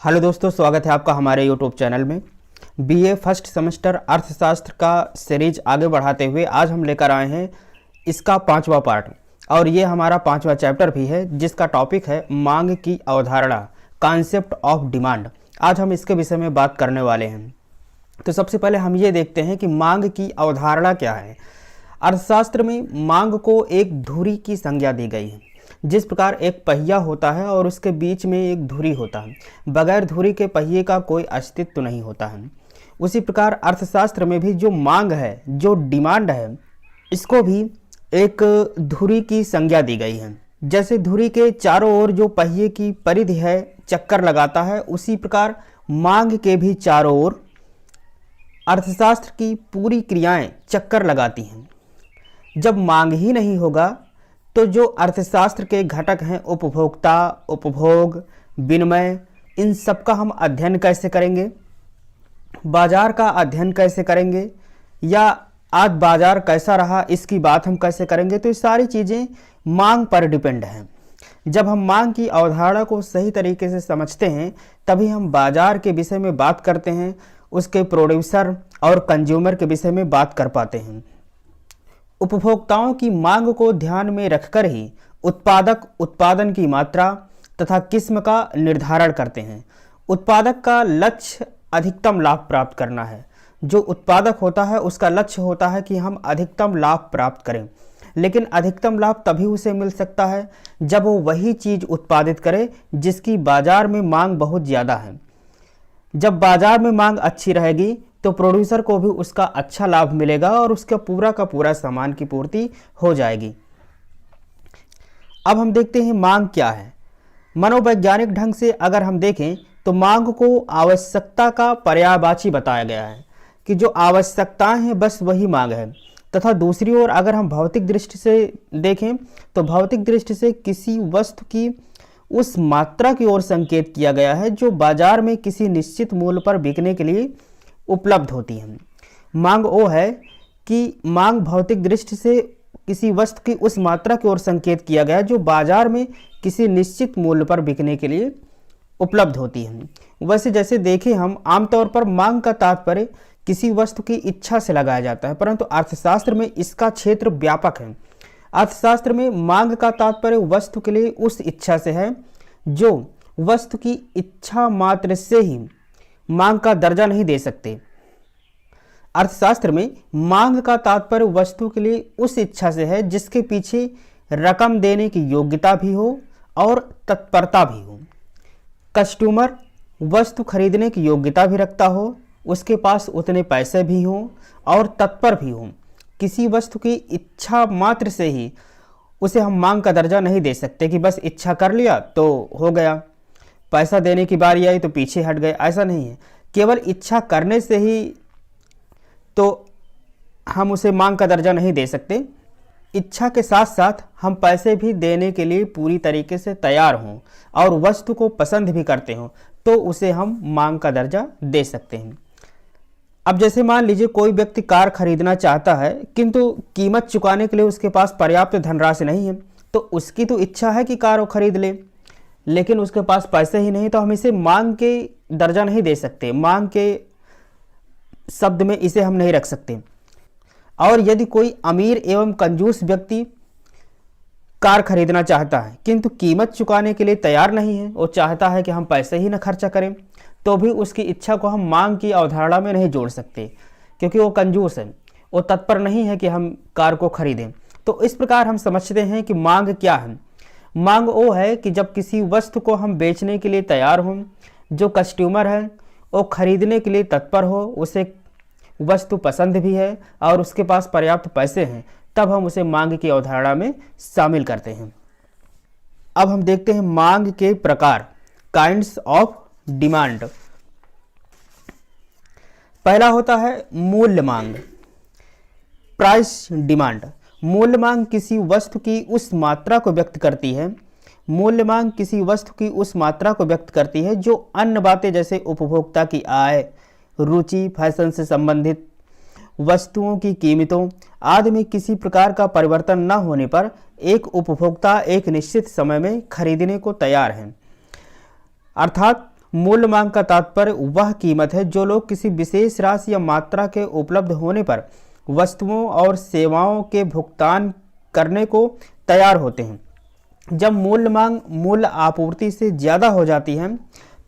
Hello दोस्तों, स्वागत है आपका हमारे यूट्यूब चैनल में। बीए फर्स्ट सेमेस्टर अर्थशास्त्र का सीरीज आगे बढ़ाते हुए आज हम लेकर आए हैं इसका 5वां पार्ट और ये हमारा 5वां चैप्टर भी है, जिसका टॉपिक है मांग की अवधारणा, कॉन्सेप्ट ऑफ डिमांड। आज हम इसके विषय में बात करने वाले हैं। तो सबसे पहले हम ये देखते हैं कि मांग की अवधारणा क्या है। अर्थशास्त्र में मांग को एक धुरी की संज्ञा दी गई है। जिस प्रकार एक पहिया होता है और उसके बीच में एक धुरी होता है, बगैर धुरी के पहिए का कोई अस्तित्व नहीं होता है। उसी प्रकार अर्थशास्त्र में भी जो मांग है, जो डिमांड है, इसको भी एक धुरी की संज्ञा दी गई है। जैसे धुरी के चारों ओर जो पहिए की परिधि है चक्कर लगाता है, उसी प्रकार मांग के भी चारों ओर अर्थशास्त्र की पूरी क्रियाएं चक्कर लगाती हैं। जब मांग ही नहीं होगा तो जो अर्थशास्त्र के घटक हैं, उपभोक्ता, उपभोग, विनिमय, इन सब का हम अध्ययन कैसे करेंगे, बाजार का अध्ययन कैसे करेंगे, या आज बाजार कैसा रहा इसकी बात हम कैसे करेंगे। तो ये सारी चीज़ें मांग पर डिपेंड हैं। जब हम मांग की अवधारणा को सही तरीके से समझते हैं तभी हम बाजार के विषय में बात करते हैं, उसके प्रोड्यूसर और कंज्यूमर के विषय में बात कर पाते हैं। उपभोक्ताओं की मांग को ध्यान में रखकर ही उत्पादक उत्पादन की मात्रा तथा किस्म का निर्धारण करते हैं। उत्पादक का लक्ष्य अधिकतम लाभ प्राप्त करना है। जो उत्पादक होता है उसका लक्ष्य होता है कि हम अधिकतम लाभ प्राप्त करें, लेकिन अधिकतम लाभ तभी उसे मिल सकता है जब वो वही चीज़ उत्पादित करे जिसकी बाजार में मांग बहुत ज़्यादा है। जब बाजार में मांग अच्छी रहेगी तो प्रोड्यूसर को भी उसका अच्छा लाभ मिलेगा और उसका पूरा का पूरा सामान की पूर्ति हो जाएगी। अब हम देखते हैं मांग क्या है। मनोवैज्ञानिक ढंग से अगर हम देखें तो मांग को आवश्यकता का पर्यायवाची बताया गया है कि जो आवश्यकताएं हैं बस वही मांग है। तथा दूसरी ओर अगर हम भौतिक दृष्टि से देखें तो भौतिक दृष्टि से किसी वस्तु की उस मात्रा की ओर संकेत किया गया है जो बाजार में किसी निश्चित मूल्य पर बिकने के लिए उपलब्ध होती है। मांग वो है कि मांग भौतिक दृष्टि से किसी वस्तु की उस मात्रा की ओर संकेत किया गया जो बाजार में किसी निश्चित मूल्य पर बिकने के लिए उपलब्ध होती है। वैसे जैसे देखें हम आमतौर पर मांग का तात्पर्य किसी वस्तु की इच्छा से लगाया जाता है, परंतु अर्थशास्त्र में इसका क्षेत्र व्यापक है। अर्थशास्त्र में मांग का तात्पर्य वस्तु के लिए उस इच्छा से है जो वस्तु की इच्छा मात्र से ही मांग का दर्जा नहीं दे सकते। अर्थशास्त्र में मांग का तात्पर्य वस्तु के लिए उस इच्छा से है जिसके पीछे रकम देने की योग्यता भी हो और तत्परता भी हो। कस्टमर वस्तु खरीदने की योग्यता भी रखता हो, उसके पास उतने पैसे भी हों और तत्पर भी हों। किसी वस्तु की इच्छा मात्र से ही उसे हम मांग का दर्जा नहीं दे सकते कि बस इच्छा कर लिया तो हो गया, पैसा देने की बारी आई तो पीछे हट गए, ऐसा नहीं है। केवल इच्छा करने से ही तो हम उसे मांग का दर्जा नहीं दे सकते। इच्छा के साथ साथ हम पैसे भी देने के लिए पूरी तरीके से तैयार हों और वस्तु को पसंद भी करते हों तो उसे हम मांग का दर्जा दे सकते हैं। अब जैसे मान लीजिए कोई व्यक्ति कार खरीदना चाहता है किंतु कीमत चुकाने के लिए उसके पास पर्याप्त धनराशि नहीं है, तो उसकी तो इच्छा है कि कार वो खरीद ले, लेकिन उसके पास पैसे ही नहीं, तो हम इसे मांग के दर्जा नहीं दे सकते, मांग के शब्द में इसे हम नहीं रख सकते। और यदि कोई अमीर एवं कंजूस व्यक्ति कार खरीदना चाहता है किंतु कीमत चुकाने के लिए तैयार नहीं है, वो चाहता है कि हम पैसे ही न खर्चा करें, तो भी उसकी इच्छा को हम मांग की अवधारणा में नहीं जोड़ सकते क्योंकि वो कंजूस है, वो तत्पर नहीं है कि हम कार को खरीदें। तो इस प्रकार हम समझते हैं कि मांग क्या है। मांग वो है कि जब किसी वस्तु को हम बेचने के लिए तैयार हों, जो कस्टमर है वो खरीदने के लिए तत्पर हो, उसे वस्तु पसंद भी है और उसके पास पर्याप्त पैसे हैं, तब हम उसे मांग की अवधारणा में शामिल करते हैं। अब हम देखते हैं मांग के प्रकार, काइंड्स ऑफ डिमांड। पहला होता है मूल्य मांग, प्राइस डिमांड। मूल्य मांग किसी वस्तु की उस मात्रा को व्यक्त करती है। मूल्य मांग किसी वस्तु की उस मात्रा को व्यक्त करती है जो अन्य बातें जैसे उपभोक्ता की आय, रुचि, फैशन से संबंधित वस्तुओं की कीमतों आदि में किसी प्रकार का परिवर्तन न होने पर एक उपभोक्ता एक निश्चित समय में खरीदने को तैयार है। अर्थात मूल्य मांग का तात्पर्य वह कीमत है जो लोग किसी विशेष राशि या मात्रा के उपलब्ध होने पर वस्तुओं और सेवाओं के भुगतान करने को तैयार होते हैं। जब मूल्य मांग मूल्य आपूर्ति से ज़्यादा हो जाती है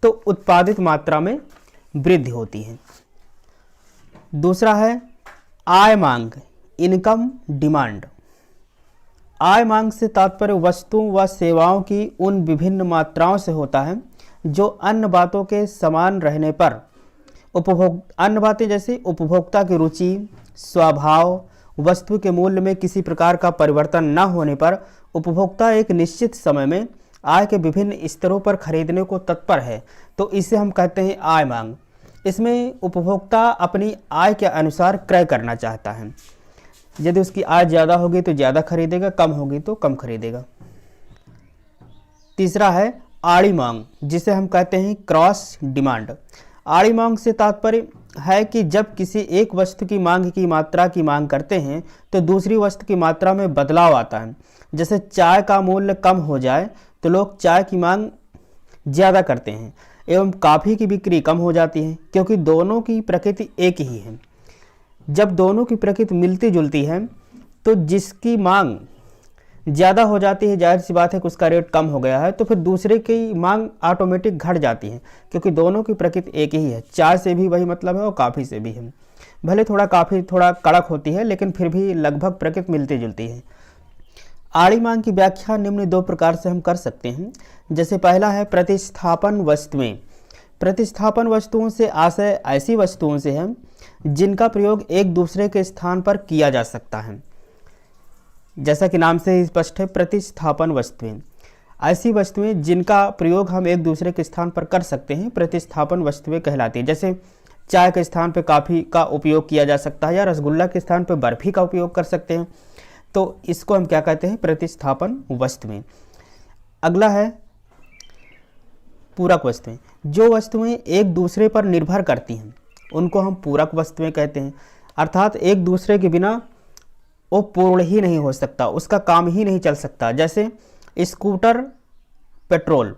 तो उत्पादित मात्रा में वृद्धि होती है। दूसरा है आय मांग, इनकम डिमांड। आय मांग से तात्पर्य वस्तुओं व सेवाओं की उन विभिन्न मात्राओं से होता है जो अन्य बातों के समान रहने पर अन्य बातें जैसे उपभोक्ता की रुचि, स्वभाव, वस्तु के मूल्य में किसी प्रकार का परिवर्तन न होने पर उपभोक्ता एक निश्चित समय में आय के विभिन्न स्तरों पर खरीदने को तत्पर है, तो इसे हम कहते हैं आय मांग। इसमें उपभोक्ता अपनी आय के अनुसार क्रय करना चाहता है। यदि उसकी आय ज़्यादा होगी तो ज़्यादा खरीदेगा, कम होगी तो कम खरीदेगा। तीसरा है आड़ी मांग, जिसे हम कहते हैं क्रॉस डिमांड। आड़ी मांग से तात्पर्य है कि जब किसी एक वस्तु की मांग की मात्रा की मांग करते हैं तो दूसरी वस्तु की मात्रा में बदलाव आता है। जैसे चाय का मूल्य कम हो जाए तो लोग चाय की मांग ज़्यादा करते हैं एवं कॉफ़ी की बिक्री कम हो जाती है, क्योंकि दोनों की प्रकृति एक ही है। जब दोनों की प्रकृति मिलती जुलती है तो जिसकी मांग ज़्यादा हो जाती है, जाहिर सी बात है कि उसका रेट कम हो गया है, तो फिर दूसरे की मांग ऑटोमेटिक घट जाती है, क्योंकि दोनों की प्रकृति एक ही है। चाय से भी वही मतलब है और कॉफ़ी से भी है। भले कॉफ़ी थोड़ा कड़क होती है लेकिन फिर भी लगभग प्रकृति मिलती जुलती है। आड़ी मांग की व्याख्या निम्न दो प्रकार से हम कर सकते हैं। जैसे पहला है प्रतिस्थापन वस्तुएं। प्रतिस्थापन वस्तुओं से आशय ऐसी वस्तुओं से है जिनका प्रयोग एक दूसरे के स्थान पर किया जा सकता है। जैसा कि नाम से ही स्पष्ट है, प्रतिस्थापन वस्तुएं ऐसी वस्तुएं जिनका प्रयोग हम एक दूसरे के स्थान पर कर सकते हैं, प्रतिस्थापन वस्तुएं कहलाती है। जैसे चाय के स्थान पर कॉफ़ी का उपयोग किया जा सकता है या रसगुल्ला के स्थान पर बर्फी का उपयोग कर सकते हैं, तो इसको हम क्या कहते हैं, प्रतिस्थापन वस्तुएं। अगला है पूरक वस्तुएं। जो वस्तुएं एक दूसरे पर निर्भर करती हैं उनको हम पूरक वस्तुएं कहते हैं। अर्थात एक दूसरे के बिना वो पूर्ण ही नहीं हो सकता, उसका काम ही नहीं चल सकता। जैसे स्कूटर, पेट्रोल।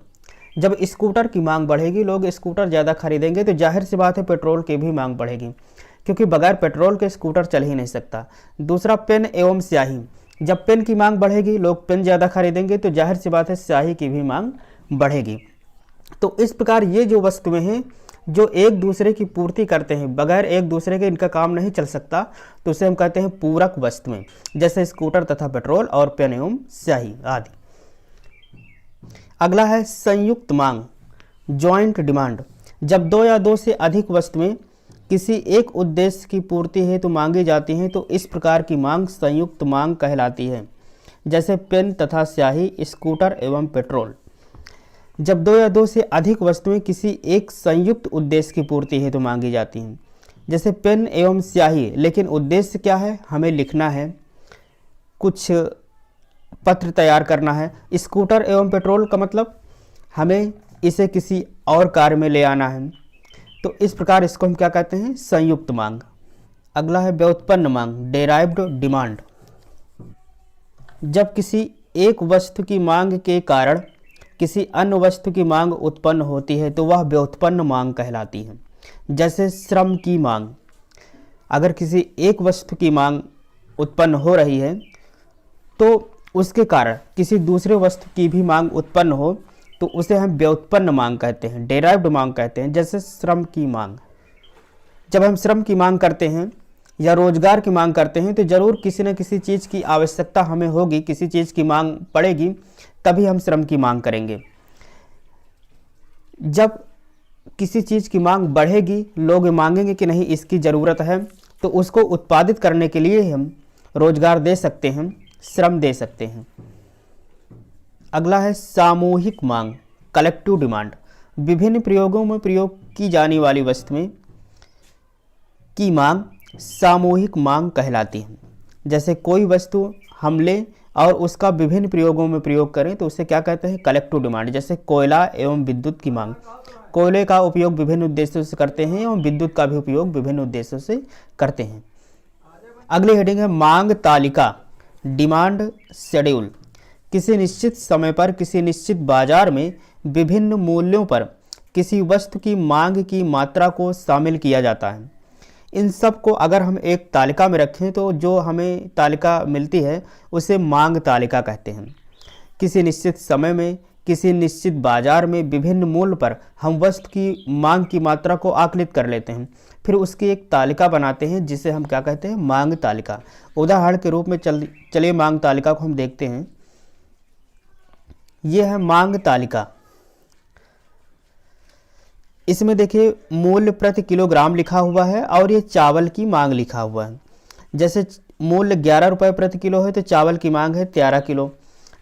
जब स्कूटर की मांग बढ़ेगी, लोग स्कूटर ज़्यादा खरीदेंगे, तो जाहिर सी बात है पेट्रोल की भी मांग बढ़ेगी, क्योंकि बगैर पेट्रोल के स्कूटर चल ही नहीं सकता। दूसरा पेन एवं स्याही। जब पेन की मांग बढ़ेगी, लोग पेन ज़्यादा खरीदेंगे, तो जाहिर सी बात है स्याही की भी मांग बढ़ेगी। तो इस प्रकार ये जो वस्तुएं हैं जो एक दूसरे की पूर्ति करते हैं, बगैर एक दूसरे के इनका काम नहीं चल सकता, तो उसे हम कहते हैं पूरक वस्तुएं। जैसे स्कूटर तथा पेट्रोल और पेन एवं स्याही आदि। अगला है संयुक्त मांग, जॉइंट डिमांड। जब दो या दो से अधिक वस्तुएं किसी एक उद्देश्य की पूर्ति हेतु मांगी जाती हैं तो इस प्रकार की मांग संयुक्त मांग कहलाती है। जैसे पेन तथा स्याही, स्कूटर एवं पेट्रोल। जब दो या दो से अधिक वस्तुएं किसी एक संयुक्त उद्देश्य की पूर्ति हेतु मांगी जाती हैं, जैसे पेन एवं स्याही, लेकिन उद्देश्य क्या है, हमें लिखना है, कुछ पत्र तैयार करना है। स्कूटर एवं पेट्रोल का मतलब हमें इसे किसी और कार्य में ले आना है, तो इस प्रकार इसको हम क्या कहते हैं, संयुक्त मांग। अगला है व्युत्पन्न मांग, डेराइव्ड डिमांड। जब किसी एक वस्तु की मांग के कारण किसी अन्य वस्तु की मांग उत्पन्न होती है तो वह व्युत्पन्न मांग कहलाती है। जैसे श्रम की मांग। अगर किसी एक वस्तु की मांग उत्पन्न हो रही है तो उसके कारण किसी दूसरे वस्तु की भी मांग उत्पन्न हो तो उसे हम व्युत्पन्न मांग कहते हैं, डेराइव्ड मांग कहते हैं। जैसे श्रम की मांग। जब हम श्रम की मांग करते हैं या रोजगार की मांग करते हैं तो जरूर किसी न किसी चीज़ की आवश्यकता हमें होगी, किसी चीज़ की मांग पड़ेगी, तभी हम श्रम की मांग करेंगे। जब किसी चीज़ की मांग बढ़ेगी, लोग मांगेंगे कि नहीं इसकी ज़रूरत है, तो उसको उत्पादित करने के लिए हम रोजगार दे सकते हैं, श्रम दे सकते हैं। अगला है सामूहिक मांग, कलेक्टिव डिमांड। विभिन्न प्रयोगों में प्रयोग की जाने वाली वस्तुएं की मांग सामूहिक मांग कहलाती है। जैसे कोई वस्तु हम लें और उसका विभिन्न प्रयोगों में प्रयोग करें तो उसे क्या कहते हैं, कलेक्टिव डिमांड। जैसे कोयला एवं विद्युत की मांग। कोयले का उपयोग विभिन्न उद्देश्यों से करते हैं एवं विद्युत का भी उपयोग विभिन्न उद्देश्यों से करते हैं। अगली हेडिंग है मांग तालिका, डिमांड शेड्यूल। किसी निश्चित समय पर किसी निश्चित बाजार में विभिन्न मूल्यों पर किसी वस्तु की मांग की मात्रा को शामिल किया जाता है। इन सब को अगर हम एक तालिका में रखें तो जो हमें तालिका मिलती है उसे मांग तालिका कहते हैं। किसी निश्चित समय में किसी निश्चित बाजार में विभिन्न मूल्य पर हम वस्तु की मांग की मात्रा को आकलित कर लेते हैं, फिर उसकी एक तालिका बनाते हैं जिसे हम क्या कहते हैं, मांग तालिका। उदाहरण के रूप में चलिए मांग तालिका को हम देखते हैं। यह है मांग तालिका। इसमें देखिए मूल्य प्रति किलोग्राम लिखा हुआ है और ये चावल की मांग लिखा हुआ है। जैसे मूल्य 11 रुपये प्रति किलो है तो चावल की मांग है 13 किलो।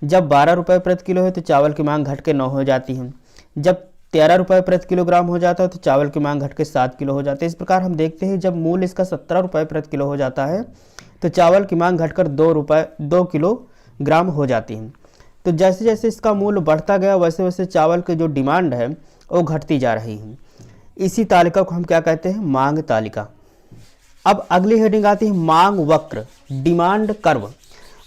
जब 12 रुपये प्रति किलो है तो चावल की मांग घट के 9 हो जाती है। जब 13 रुपये प्रति किलोग्राम हो जाता है तो चावल की मांग घट के 7 किलो हो जाती है। इस प्रकार हम देखते हैं जब मूल्य इसका 17 रुपये प्रति किलो हो जाता है तो चावल की मांग घटकर 2 किलोग्राम हो जाती है। तो जैसे जैसे इसका मूल्य बढ़ता गया वैसे वैसे चावल की जो डिमांड है वो घटती जा रही है। इसी तालिका को हम क्या कहते हैं, मांग तालिका। अब अगली हेडिंग आती है मांग वक्र, डिमांड कर्व।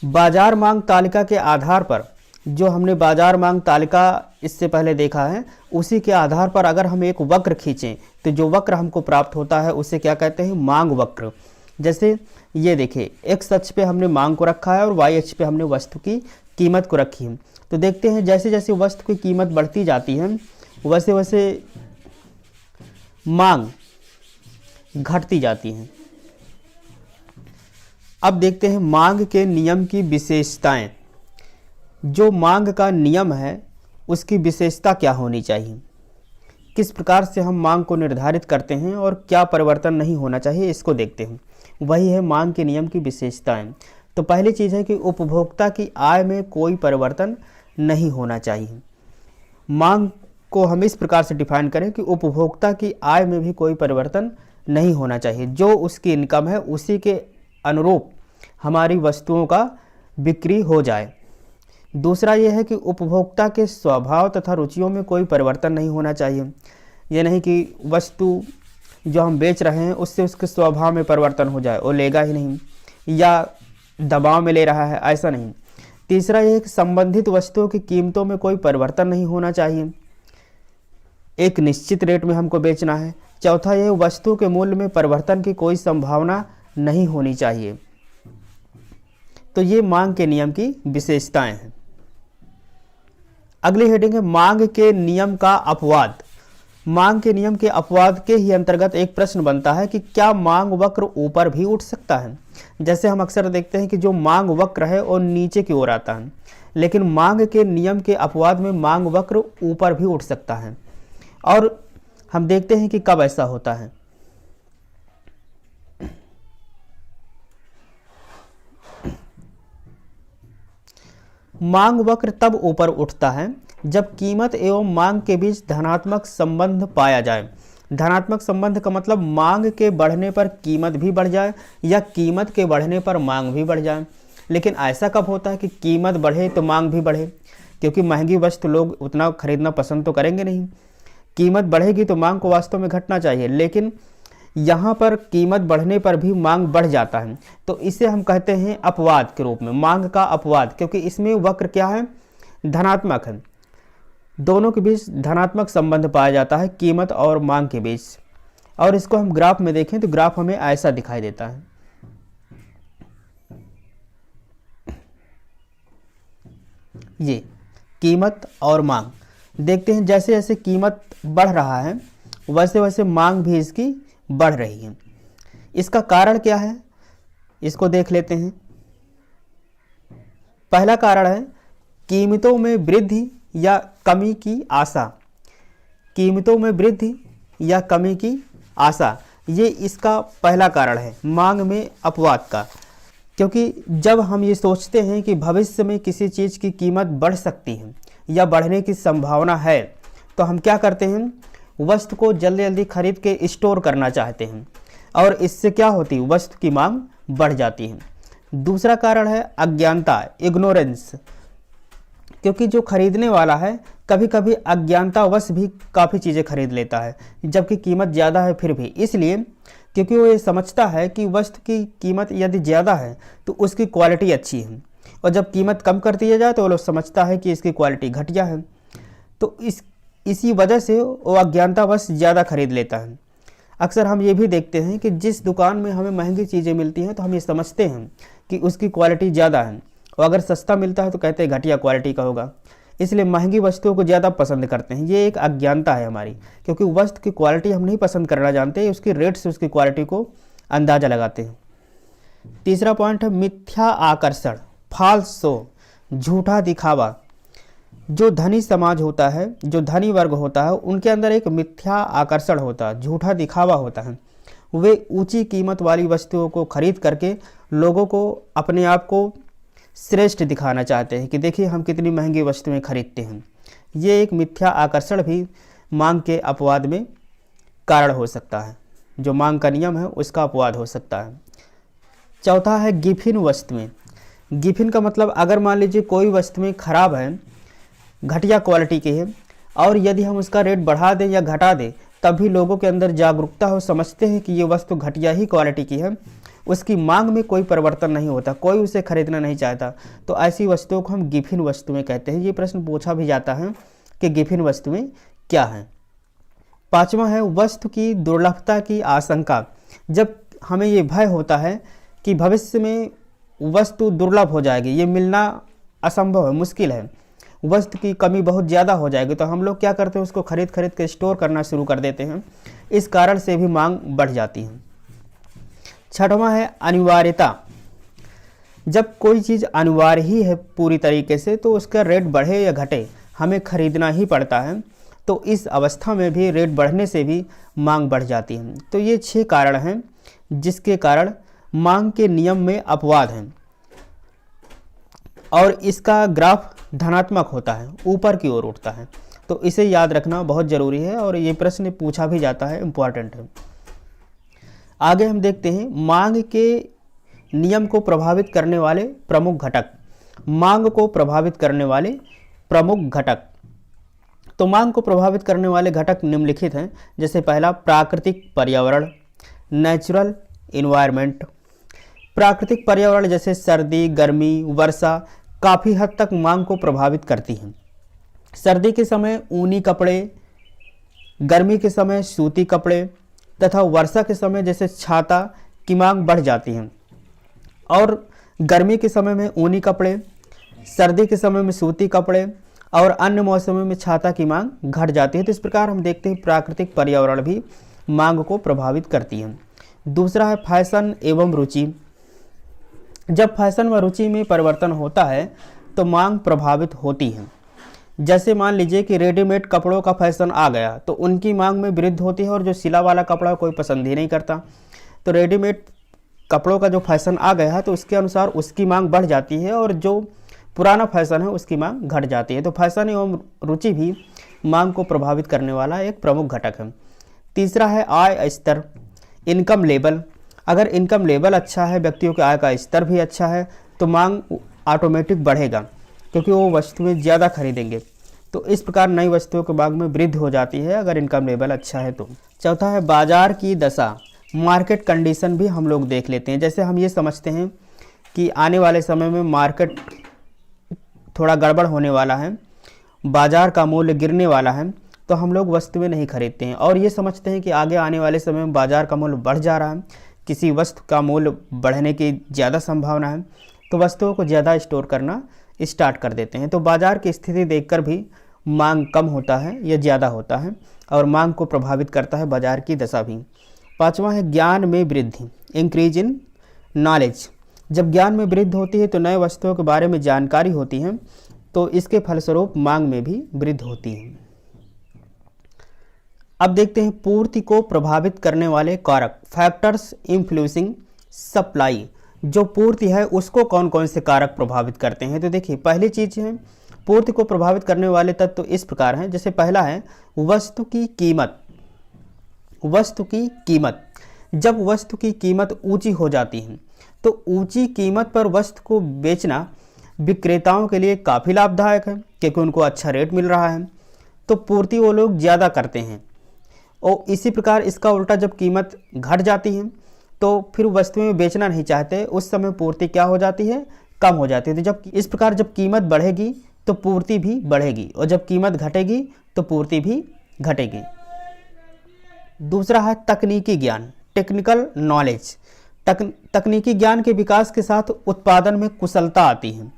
बाजार मांग तालिका के आधार पर, जो हमने बाजार मांग तालिका इससे पहले देखा है, उसी के आधार पर अगर हम एक वक्र खींचें तो जो वक्र हमको प्राप्त होता है उसे क्या कहते हैं, मांग वक्र। जैसे ये देखिए एक्स अक्ष पे हमने मांग को रखा है और वाई अक्ष पे हमने वस्तु की कीमत को रखी है। तो देखते हैं जैसे जैसे वस्तु की कीमत बढ़ती जाती है वैसे वैसे मांग घटती जाती है। अब देखते हैं मांग के नियम की विशेषताएं। जो मांग का नियम है उसकी विशेषता क्या होनी चाहिए, किस प्रकार से हम मांग को निर्धारित करते हैं और क्या परिवर्तन नहीं होना चाहिए, इसको देखते हैं। वही है मांग के नियम की विशेषताएं। तो पहली चीज़ है कि उपभोक्ता की आय में कोई परिवर्तन नहीं होना चाहिए। मांग को हम इस प्रकार से डिफाइन करें कि उपभोक्ता की आय में भी कोई परिवर्तन नहीं होना चाहिए। जो उसकी इनकम है उसी के अनुरूप हमारी वस्तुओं का बिक्री हो जाए। दूसरा यह है कि उपभोक्ता के स्वभाव तथा रुचियों में कोई परिवर्तन नहीं होना चाहिए। यह नहीं कि वस्तु जो हम बेच रहे हैं उससे उसके स्वभाव में परिवर्तन हो जाए, वो लेगा ही नहीं या दबाव में ले रहा है, ऐसा नहीं। तीसरा यह है कि संबंधित वस्तुओं की कीमतों में कोई परिवर्तन नहीं होना चाहिए, एक निश्चित रेट में हमको बेचना है। चौथा यह वस्तु के मूल्य में परिवर्तन की कोई संभावना नहीं होनी चाहिए। तो ये मांग के नियम की विशेषताएं हैं। अगली हेडिंग है मांग के नियम का अपवाद। मांग के नियम के अपवाद के ही अंतर्गत एक प्रश्न बनता है कि क्या मांग वक्र ऊपर भी उठ सकता है। जैसे हम अक्सर देखते हैं कि जो मांग वक्र है वो नीचे की ओर आता है, लेकिन मांग के नियम के अपवाद में मांग वक्र ऊपर भी उठ सकता है। और हम देखते हैं कि कब ऐसा होता है। मांग वक्र तब ऊपर उठता है जब कीमत एवं मांग के बीच धनात्मक संबंध पाया जाए। धनात्मक संबंध का मतलब मांग के बढ़ने पर कीमत भी बढ़ जाए या कीमत के बढ़ने पर मांग भी बढ़ जाए। लेकिन ऐसा कब होता है कि कीमत बढ़े तो मांग भी बढ़े, क्योंकि महंगी वस्तु लोग उतना खरीदना पसंद तो करेंगे नहीं। कीमत बढ़ेगी तो मांग को वास्तव में घटना चाहिए, लेकिन यहाँ पर कीमत बढ़ने पर भी मांग बढ़ जाता है। तो इसे हम कहते हैं अपवाद के रूप में, मांग का अपवाद, क्योंकि इसमें वक्र क्या है, धनात्मक है। दोनों के बीच धनात्मक संबंध पाया जाता है, कीमत और मांग के बीच। और इसको हम ग्राफ में देखें तो ग्राफ हमें ऐसा दिखाई देता है। ये कीमत और मांग, देखते हैं जैसे जैसे कीमत बढ़ रहा है वैसे वैसे मांग भी इसकी बढ़ रही है। इसका कारण क्या है, इसको देख लेते हैं। पहला कारण है कीमतों में वृद्धि या कमी की आशा। कीमतों में वृद्धि या कमी की आशा, ये इसका पहला कारण है मांग में अपवाद का। क्योंकि जब हम ये सोचते हैं कि भविष्य में किसी चीज़ की कीमत बढ़ सकती है या बढ़ने की संभावना है, तो हम क्या करते हैं, वस्तु को जल्दी जल्दी खरीद के स्टोर करना चाहते हैं और इससे क्या होती है, वस्तु की मांग बढ़ जाती है। दूसरा कारण है अज्ञानता, इग्नोरेंस। क्योंकि जो खरीदने वाला है कभी कभी अज्ञानतावश भी काफ़ी चीज़ें खरीद लेता है जबकि कीमत ज़्यादा है फिर भी, इसलिए क्योंकि वो ये समझता है कि वस्तु की कीमत यदि ज़्यादा है तो उसकी क्वालिटी अच्छी है, और जब कीमत कम कर दिया जाए तो वो लोग समझता है कि इसकी क्वालिटी घटिया है। तो इसी वजह से वो अज्ञानतावश ज़्यादा खरीद लेता है। अक्सर हम ये भी देखते हैं कि जिस दुकान में हमें महंगी चीज़ें मिलती हैं तो हम ये समझते हैं कि उसकी क्वालिटी ज़्यादा है, और अगर सस्ता मिलता है तो कहते हैं घटिया क्वालिटी का होगा, इसलिए महंगी वस्तुओं को ज़्यादा पसंद करते हैं। ये एक अज्ञानता है हमारी, क्योंकि वस्तु की क्वालिटी हम नहीं पसंद करना जानते, उसकी रेट से उसकी क्वालिटी को अंदाज़ा लगाते हैं। तीसरा पॉइंट है मिथ्या आकर्षण, फॉल्स शो, झूठा दिखावा। जो धनी समाज होता है, जो धनी वर्ग होता है, उनके अंदर एक मिथ्या आकर्षण होता है, झूठा दिखावा होता है। वे ऊंची कीमत वाली वस्तुओं को खरीद करके लोगों को अपने आप को श्रेष्ठ दिखाना चाहते हैं कि देखिए हम कितनी महंगी वस्तुएं खरीदते हैं। ये एक मिथ्या आकर्षण भी मांग के अपवाद में कारण हो सकता है, जो मांग का नियम है उसका अपवाद हो सकता है। चौथा है गिफिन वस्तुएं। गिफिन का मतलब अगर मान लीजिए कोई वस्तुएं खराब है, घटिया क्वालिटी की है, और यदि हम उसका रेट बढ़ा दें या घटा दें तब भी लोगों के अंदर जागरूकता हो, समझते हैं कि ये वस्तु घटिया ही क्वालिटी की है, उसकी मांग में कोई परिवर्तन नहीं होता, कोई उसे खरीदना नहीं चाहता, तो ऐसी वस्तुओं को हम गिफिन वस्तुएं कहते हैं। ये प्रश्न पूछा भी जाता है कि गिफिन वस्तुएं क्या हैं। पांचवा है वस्तु की दुर्लभता की आशंका। जब हमें ये भय होता है कि भविष्य में वस्तु दुर्लभ हो जाएगी, ये मिलना असंभव है, मुश्किल है, वस्तु की कमी बहुत ज़्यादा हो जाएगी, तो हम लोग क्या करते हैं, उसको खरीद के स्टोर करना शुरू कर देते हैं। इस कारण से भी मांग बढ़ जाती है। छठवां है अनिवार्यता। जब कोई चीज़ अनिवार्य ही है पूरी तरीके से तो उसका रेट बढ़े या घटे हमें खरीदना ही पड़ता है, तो इस अवस्था में भी रेट बढ़ने से भी मांग बढ़ जाती है। तो ये 6 कारण हैं जिसके कारण मांग के नियम में अपवाद हैं, और इसका ग्राफ धनात्मक होता है, ऊपर की ओर उठता है, तो इसे याद रखना बहुत ज़रूरी है और ये प्रश्न पूछा भी जाता है, इम्पॉर्टेंट है। आगे हम देखते हैं मांग के नियम को प्रभावित करने वाले प्रमुख घटक। मांग को प्रभावित करने वाले प्रमुख घटक। तो मांग को प्रभावित करने वाले घटक निम्नलिखित हैं, जैसे पहला प्राकृतिक पर्यावरण, नेचुरल इन्वायरमेंट। प्राकृतिक पर्यावरण जैसे सर्दी, गर्मी, वर्षा काफ़ी हद तक मांग को प्रभावित करती हैं। सर्दी के समय ऊनी कपड़े, गर्मी के समय सूती कपड़े तथा वर्षा के समय जैसे छाता की मांग बढ़ जाती है, और गर्मी के समय में ऊनी कपड़े, सर्दी के समय में सूती कपड़े और अन्य मौसमों में छाता की मांग घट जाती है। तो इस प्रकार हम देखते हैं प्राकृतिक पर्यावरण भी मांग को प्रभावित करती है। दूसरा है फैशन एवं रुचि। जब फैशन व रुचि में परिवर्तन होता है तो मांग प्रभावित होती है। जैसे मान लीजिए कि रेडीमेड कपड़ों का फैशन आ गया तो उनकी मांग में वृद्धि होती है, और जो सिला वाला कपड़ा कोई पसंद ही नहीं करता, तो रेडीमेड कपड़ों का जो फैशन आ गया है तो उसके अनुसार उसकी मांग बढ़ जाती है, और जो पुराना फैशन है उसकी मांग घट जाती है। तो फैशन एवं रुचि भी मांग को प्रभावित करने वाला एक प्रमुख घटक है। तीसरा है आय स्तर, इनकम लेवल। अगर इनकम लेवल अच्छा है, व्यक्तियों के आय का स्तर भी अच्छा है, तो मांग ऑटोमेटिक बढ़ेगा, क्योंकि वो वस्तुएं ज़्यादा खरीदेंगे। तो इस प्रकार नई वस्तुओं के मांग में वृद्धि हो जाती है अगर इनकम लेवल अच्छा है तो। चौथा है बाजार की दशा, मार्केट कंडीशन भी हम लोग देख लेते हैं। जैसे हम ये समझते हैं कि आने वाले समय में मार्केट थोड़ा गड़बड़ होने वाला है, बाजार का मूल्य गिरने वाला है, तो हम लोग वस्तुएं नहीं खरीदते हैं, और ये समझते हैं कि आगे आने वाले समय में बाजार का मूल्य बढ़ जा रहा है, किसी वस्तु का मूल्य बढ़ने की ज़्यादा संभावना है, तो वस्तुओं को ज़्यादा स्टोर करना स्टार्ट कर देते हैं। तो बाजार की स्थिति देखकर भी मांग कम होता है या ज़्यादा होता है, और मांग को प्रभावित करता है बाजार की दशा भी। पाँचवा है ज्ञान में वृद्धि, इंक्रीज इन नॉलेज। जब ज्ञान में वृद्धि होती है तो नए वस्तुओं के बारे में जानकारी होती है, तो इसके फलस्वरूप मांग में भी वृद्धि होती है। अब देखते हैं पूर्ति को प्रभावित करने वाले कारक, फैक्टर्स इन्फ्लुएंसिंग सप्लाई। जो पूर्ति है उसको कौन कौन से कारक प्रभावित करते हैं। तो देखिए पहली चीज़ है पूर्ति को प्रभावित करने वाले तत्व इस प्रकार हैं। जैसे पहला है वस्तु की कीमत। वस्तु की कीमत, जब वस्तु की कीमत ऊंची हो जाती है तो ऊंची कीमत पर वस्तु को बेचना विक्रेताओं के लिए काफ़ी लाभदायक है, क्योंकि उनको अच्छा रेट मिल रहा है, तो पूर्ति वो लोग ज़्यादा करते हैं। और इसी प्रकार इसका उल्टा जब कीमत घट जाती है तो फिर वस्तुएं बेचना नहीं चाहते, उस समय पूर्ति क्या हो जाती है, कम हो जाती है। तो जब इस प्रकार जब कीमत बढ़ेगी तो पूर्ति भी बढ़ेगी, और जब कीमत घटेगी तो पूर्ति भी घटेगी। दूसरा है तकनीकी ज्ञान, टेक्निकल नॉलेज। तकनीकी ज्ञान के विकास के साथ उत्पादन में कुशलता आती है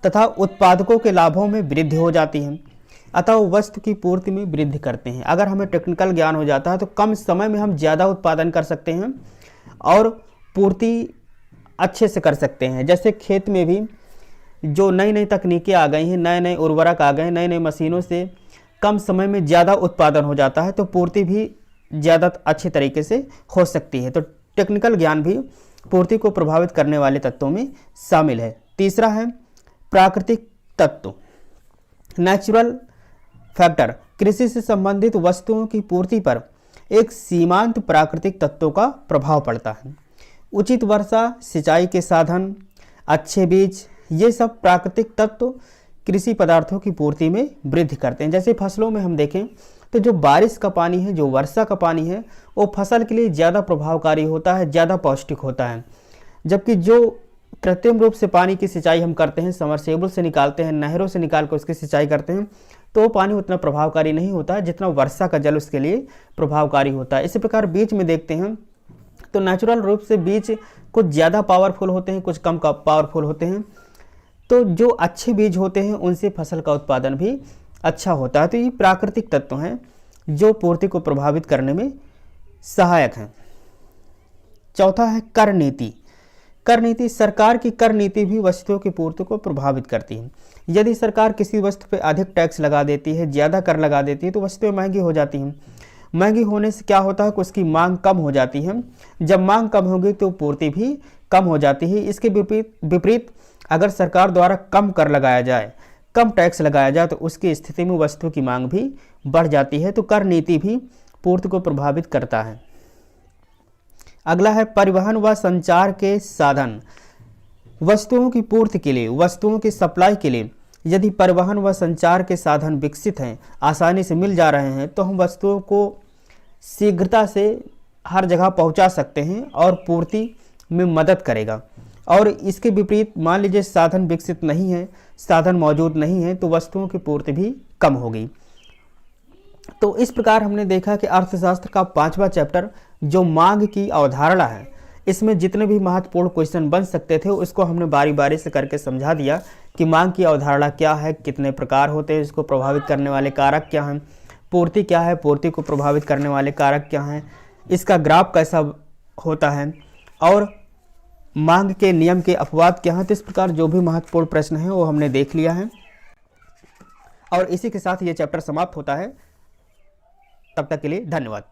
तथा उत्पादकों के लाभों में वृद्धि हो जाती है, अतः वस्तु की पूर्ति में वृद्धि करते हैं। अगर हमें टेक्निकल ज्ञान हो जाता है तो कम समय में हम ज़्यादा उत्पादन कर सकते हैं और पूर्ति अच्छे से कर सकते हैं। जैसे खेत में भी जो नई नई तकनीकें आ गई हैं, नए नए उर्वरक आ गए हैं, नई नई मशीनों से कम समय में ज़्यादा उत्पादन हो जाता है, तो पूर्ति भी ज़्यादा अच्छे तरीके से हो सकती है। तो टेक्निकल ज्ञान भी पूर्ति को प्रभावित करने वाले तत्वों में शामिल है। तीसरा है प्राकृतिक तत्व, नेचुरल फैक्टर। कृषि से संबंधित वस्तुओं की पूर्ति पर एक सीमांत प्राकृतिक तत्वों का प्रभाव पड़ता है। उचित वर्षा, सिंचाई के साधन, अच्छे बीज, ये सब प्राकृतिक तत्व कृषि पदार्थों की पूर्ति में वृद्धि करते हैं। जैसे फसलों में हम देखें तो जो बारिश का पानी है, जो वर्षा का पानी है, वो फसल के लिए ज़्यादा प्रभावकारी होता है, ज़्यादा पौष्टिक होता है। जबकि जो कृत्रिम रूप से पानी की सिंचाई हम करते हैं, समरसेबुल से निकालते हैं, नहरों से निकाल कर उसकी सिंचाई करते हैं, तो वो पानी उतना प्रभावकारी नहीं होता है जितना वर्षा का जल उसके लिए प्रभावकारी होता है। इसी प्रकार बीज में देखते हैं तो नेचुरल रूप से बीज कुछ ज़्यादा पावरफुल होते हैं, कुछ कम पावरफुल होते हैं। तो जो अच्छे बीज होते हैं उनसे फसल का उत्पादन भी अच्छा होता है। तो ये प्राकृतिक तत्व हैं जो पूर्ति को प्रभावित करने में सहायक हैं। चौथा है कर नीति। कर नीति, सरकार की कर नीति भी वस्तुओं की पूर्ति को प्रभावित करती है। यदि सरकार किसी वस्तु पर अधिक टैक्स लगा देती है, ज़्यादा कर लगा देती है, तो वस्तुएं महंगी हो जाती हैं। महंगी होने से क्या होता है कि उसकी मांग कम हो जाती है। जब मांग कम होगी तो पूर्ति भी कम हो जाती है। इसके विपरीत अगर सरकार द्वारा कम कर लगाया जाए, कम टैक्स लगाया जाए, तो उसकी स्थिति में वस्तु की मांग भी बढ़ जाती है। तो कर नीति भी पूर्ति को प्रभावित करता है। अगला है परिवहन व संचार के साधन। वस्तुओं की पूर्ति के लिए, वस्तुओं की सप्लाई के लिए यदि परिवहन व संचार के साधन विकसित हैं, आसानी से मिल जा रहे हैं, तो हम वस्तुओं को शीघ्रता से हर जगह पहुंचा सकते हैं और पूर्ति में मदद करेगा। और इसके विपरीत मान लीजिए साधन विकसित नहीं है, साधन मौजूद नहीं है, तो वस्तुओं की पूर्ति भी कम होगी। तो इस प्रकार हमने देखा कि अर्थशास्त्र का 5वां चैप्टर जो मांग की अवधारणा है, इसमें जितने भी महत्वपूर्ण क्वेश्चन बन सकते थे उसको हमने बारी बारी से करके समझा दिया कि मांग की अवधारणा क्या है, कितने प्रकार होते हैं, इसको प्रभावित करने वाले कारक क्या हैं, पूर्ति क्या है, पूर्ति को प्रभावित करने वाले कारक क्या हैं, इसका ग्राफ कैसा होता है, और मांग के नियम के अपवाद क्या हैं। तो इस प्रकार जो भी महत्वपूर्ण प्रश्न है वो हमने देख लिया है और इसी के साथ ये चैप्टर समाप्त होता है। तब तक के लिए धन्यवाद।